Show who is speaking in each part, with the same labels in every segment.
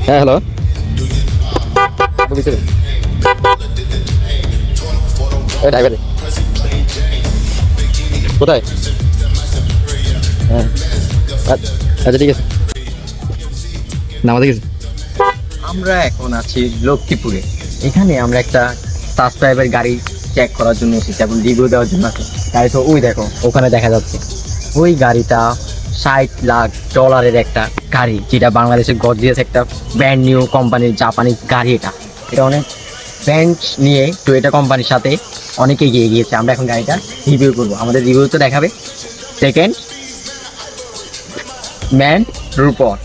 Speaker 1: হ্যাঁ hello, driver কোথায়? হ্যাঁ আচ্ছা ঠিক আছে, নামাতে গেছে। আমরা এখন আছি লক্ষ্মীপুরে। এখানে আমরা একটা সাবস্ক্রাইবার গাড়ি চেক করার জন্য এসেছি এবং রিভিউ দেওয়ার জন্য আছে। গাড়ি তো ওই দেখো ওখানে দেখা যাচ্ছে, ওই গাড়িটা $60 লাখ একটা গাড়ি, যেটা বাংলাদেশের গর্জিয়াস একটা ব্র্যান্ড নিউ কোম্পানির জাপানিজ গাড়ি। এটা অনেক ব্র্যান্ড নিয়ে টয়োটা কোম্পানির সাথে অনেকে এগিয়ে গিয়েছে। আমরা এখন গাড়িটা রিভিউ করবো, আমাদের রিভিউ তো দেখাবে সেকেন্ড ম্যান রূপর।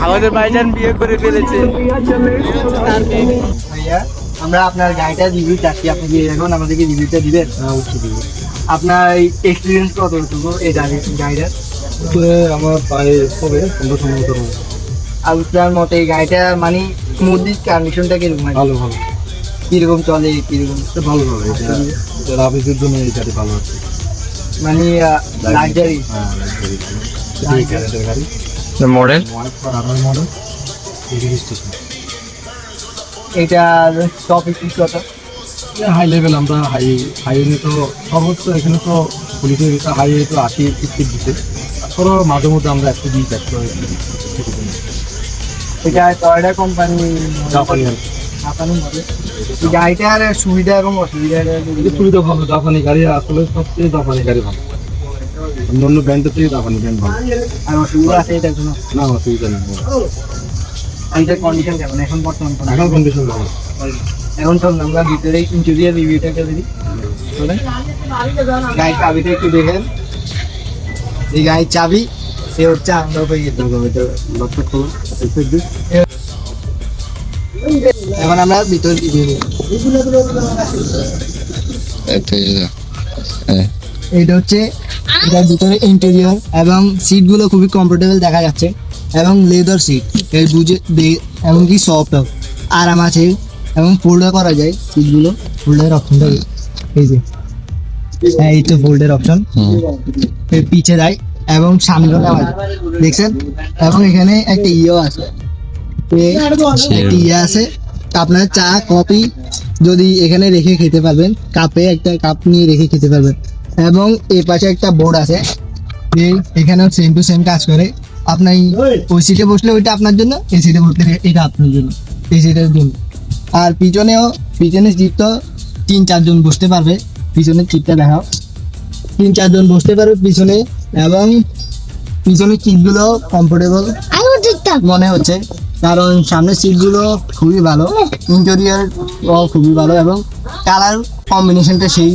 Speaker 1: আমাদের ভাইজান বিয়ে করে ফেলেছে।
Speaker 2: ভাইয়া, আমরা আপনার গাড়িটা রিভিউ চাচ্ছি, আপনি কি এখন আমাদেরকে রিভিউটা দিবেন? আপনার এক্সপিরিয়েন্স কতটুকু এই গাড়িটার?
Speaker 3: আমার প্রায় হবে 15-16
Speaker 2: আপনার মতে এই গাড়িটা মানে মধ্যে কন্ডিশনটা কিরকম?
Speaker 3: ভালো ভালো
Speaker 2: কিরকম চলে, কিরকম
Speaker 3: ভালো ভালো এটা রাবিসের জন্য এই গাড়ি ভালো আছে।
Speaker 2: মানে লাক্সারি?
Speaker 3: হ্যাঁ লাক্সারি ভালো। এই গাড়িটার গাড়ি
Speaker 1: মডেল
Speaker 3: আমার মডেল রেজিস্ট্রেশন।
Speaker 2: এটার টপ স্পিড কত?
Speaker 3: হাই লেভেল আমরা হাইওয়ে তো সর্বোচ্চ এখানে তো পুলিশের হাইওয়ে তো 80 স্পিড দিতে, তারপরে মাঝে মধ্যে আমরা 120
Speaker 2: এটা টয়োটা কোম্পানি
Speaker 3: জাপানি
Speaker 2: জাপানি মডেল। এই গাড়িটার সুবিধা এবং অসুবিধা
Speaker 3: সুবিধা ভালো। জাপানি গাড়ি আসলে সবচেয়ে জাপানি গাড়ি ভালো, অন্যান্য ব্র্যান্ডের থেকে জাপানি ব্র্যান্ড ভালো।
Speaker 2: আর অসুবিধা আছে এটা কোনো?
Speaker 3: না অসুবিধা নেই,
Speaker 2: এইটার কন্ডিশন কেমন এখন বর্তমান?
Speaker 3: এখন কন্ডিশন ভালো।
Speaker 2: এখন চলুন আমরা ভিতরে ইন্টেরিয়র রিভিউটাকে দিই। গাড়ির চাবিটা একটু দেখেন, এই গাড়ির চাবি সে হচ্ছে আমরা এখন আমরা ভিতরে রিভিউ দিই। এইটা হচ্ছে এটার ভিতরে ইন্টেরিয়র এবং সিটগুলো খুবই কমফোর্টেবল দেখা যাচ্ছে এবং লেদার সিট এই বুঝে এমনকি সফট আরাম আছে এবং ফোল্ডও করা যায় সিটগুলো। ফোল্ডের অপশনটা এই যে, হ্যাঁ এই তো ফোল্ডের অপশন। পিছে দেয় এবং সামনেও নেওয়া যায়, দেখছেন? এবং এখানে একটা ইয়েও আছে, একটা ইয়ে আছে, আপনার চা কফি যদি এখানে রেখে খেতে পারবেন, কাপে একটা কাপ নিয়ে রেখে খেতে পারবেন। এবং এই পাশে একটা বোর্ড আছে, এখানেও সেম টু সেম কাজ করে। আপনার ওই সিটে বসলে ওইটা আপনার জন্য, এই সিটে বসলে এটা আপনার জন্য, এই সিটের জন্য। আর পিছনে সিট তো 3-4 জন বসতে পারবে। পিছনের সিটটা দেখাও, 3-4 জন বসতে পারবে পিছনে এবং পিছনের সিটগুলো কমফোর্টেবল মনে হচ্ছে, কারণ সামনের সিটগুলো খুবই ভালো, ইন্টেরিয়র খুবই ভালো এবং কালার কম্বিনেশনটা সেই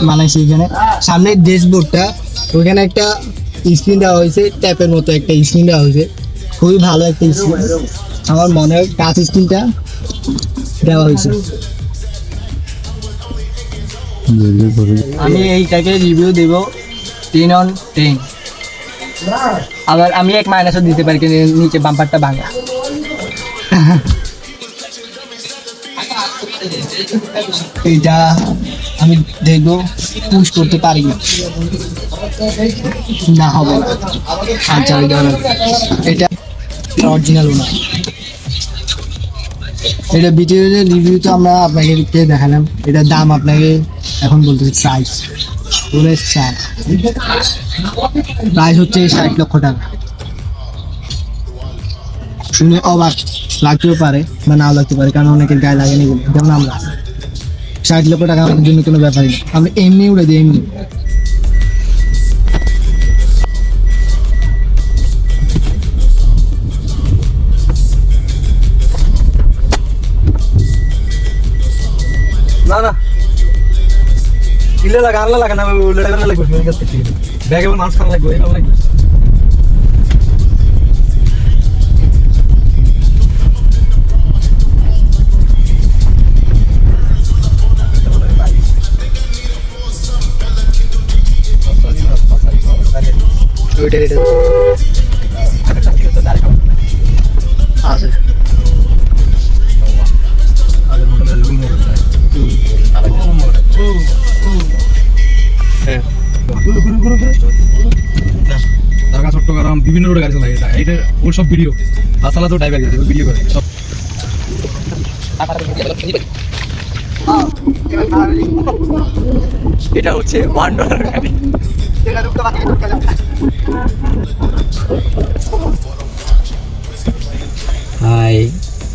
Speaker 2: মানায় সেইখানে। সামনের ড্যাশবোর্ডটা ওইখানে একটা স্ক্রিন দেওয়া হয়েছে, ট্যাপের মতো একটা স্ক্রিন দেওয়া হয়েছে, খুবই ভালো একটা স্ক্রিন। আমার মনে হয় টাচ স্ক্রিনটা দেওয়া হয়েছে। আমি এইটাকে রিভিউ দেব 10/10। আবার আমি 1 মাইনাসও দিতে পারি, কিন্তু নিচে বাম্পারটা ভাঙা। এইটা আমি দেখবো পুশ করতে পারি না হবে না। আচ্ছা এটা অরিজিনাল না, এটা ভিডিওর রিভিউ তো আমরা আপনাকে দেখালাম। এটার দাম আপনাকে এখন বলতেছি, প্রাইস হচ্ছে 60 লক্ষ টাকা। শুনে অবাক লাগতেও পারে বা নাও লাগতে পারে, কারণ অনেকের গায়ে লাগেনি, যেমন আমরা 60 লক্ষ টাকা আমাদের জন্য কোনো ব্যাপারই না, আমরা এমনি উড়ে দিই এমনি।
Speaker 3: না না ইলে লাগা আনলা লাগা না, ওই লাগা লাগবে ব্যাগে মাছ খাওয়া লাগবে এরকম লাগবে।
Speaker 2: ওইটা এটা আছে
Speaker 3: ঢাকা চট্টগ্রাম বিভিন্ন রোডে গাড়ি চালাই এটা ওর সব ভিডিও আসলা তো ড্রাইভার গেছে ভিডিও করে সব
Speaker 1: এটা হচ্ছে $1 গাড়ি। হাই,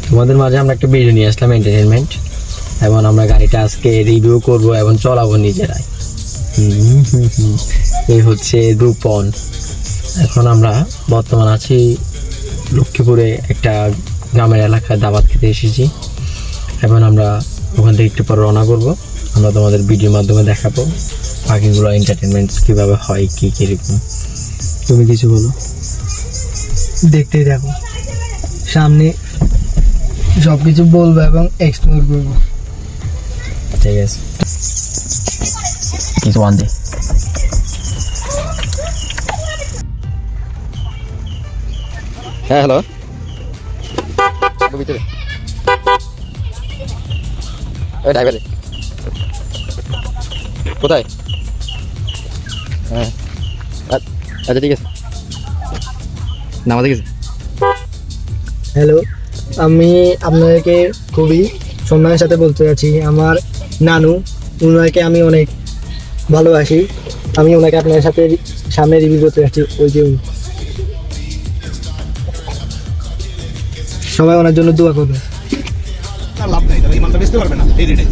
Speaker 1: তোমাদের মাঝে আমরা একটা ভিডিও নিয়ে আসলাম এন্টারটেনমেন্ট, এবং আমরা গাড়িটা আজকে রিভিউ করব এবং চলাবো নিজেরাই। এই হচ্ছে রূপন। এখন আমরা বর্তমান আছি লক্ষ্মীপুরে একটা গ্রামের এলাকায় দাবাত খেতে এসেছি, এবং আমরা ওখান থেকে একটু পর রওনা করবো। আমরা তোমাদের ভিডিওর মাধ্যমে দেখাবো বাকিগুলো এন্টারটেনমেন্ট কীভাবে হয়, কী কীরকম। তুমি কিছু বলো।
Speaker 2: দেখতেই দেখো, সামনে সব কিছু বলবো এবং এক্সপ্লোর করবো।
Speaker 1: ঠিক আছে, কিছু ওয়ান ডে। হ্যাঁ হ্যালো, ভিতরে ড্রাইভারে কোথায়? হ্যাঁ আচ্ছা ঠিক আছে, নামাজে গেছে।
Speaker 2: হ্যালো, আমি আপনাদেরকে খুবই সম্মানের সাথে বলতে চাচ্ছি, আমার নানু, ওনাকে আমি অনেক ভালোবাসি। আমি ওনাকে আপনার সাথে সামনে রিভিউ করতে যাচ্ছি। ওই যে উনি। সবাই ওনার জন্য দোয়া করবে।
Speaker 3: লাভ নাই, এই মালটা বেচতে পারবে না এই রেটে।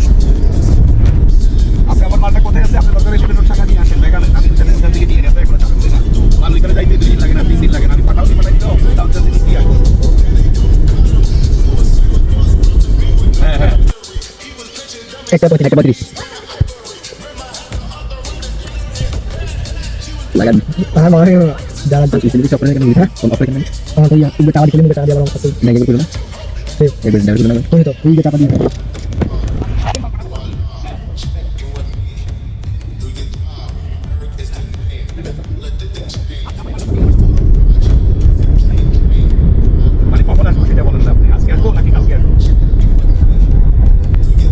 Speaker 3: আপনি আমার মালটা কোথায় আছে? আপনি দরকারে সেটা টাকা নিয়ে আসেন, ব্যাগ আনেন, আমি ওখান থেকে নিয়ে আসতে কোনো চাপ না। মাল ওইখানে যাইতে 2 দিন লাগে না, 3 দিন লাগে না, আমি পাঠাই দাও, দাম চাচ্ছি দিয়ে আসবো। হ্যাঁ হ্যাঁ,
Speaker 1: একটা 35 লাগান।
Speaker 2: আমার মনে হয় যারা
Speaker 1: কিছু আপনার এখানে লিখা কোন অপারেশন নেই,
Speaker 2: আমাদের টাকা দিলে টাকা দিয়ে আমার কাছে
Speaker 1: নেগেটিভ করুন না, এবার ডাবল করুন না।
Speaker 2: তুমি তো এই যে টাকা দিয়ে
Speaker 3: মানে কখন আসবো সেটা বলেন না আপনি। আজকে আসবো নাকি কালকে আসবো?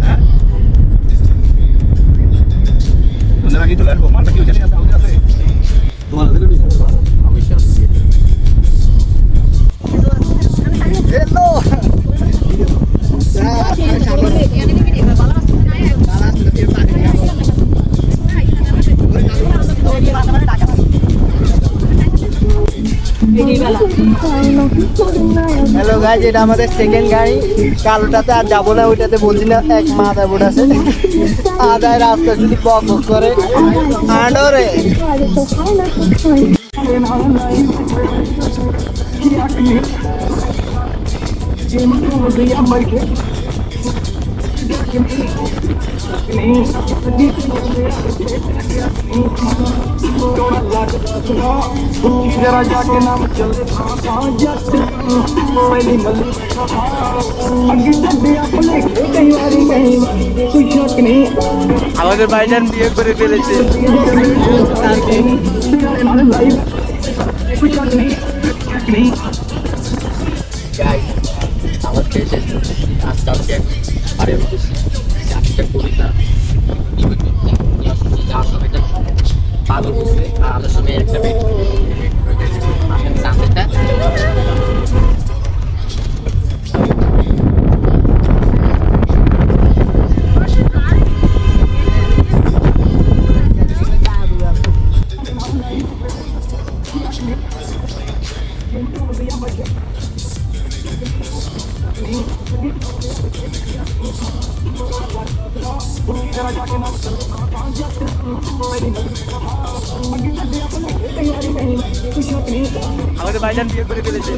Speaker 3: হ্যাঁ, সন্ধ্যার আগেই চলে আসবো। মালটা কি ওইখানে আছে? আমাদের আছে তোমার আছে?
Speaker 2: হ্যালো গাইজ, এটা আমাদের সেকেন্ড গাড়ি। কালোটাতে আর যাবো না, ওইটাতে বলছি না, এক মাথা বোট আছে আদায় রাস্তা যদি বক বক করে আন্ডরে। আমাদের ভাইজান বিয়ে করে ফেলেছে।
Speaker 1: আমার শেষে আজকে আজকে আরে একটা কবিতা ভালো বুঝবে আলোচনায় একটা সামনেটা
Speaker 2: আমাদের ভাইজান বিয়ে করে ফেলেছে।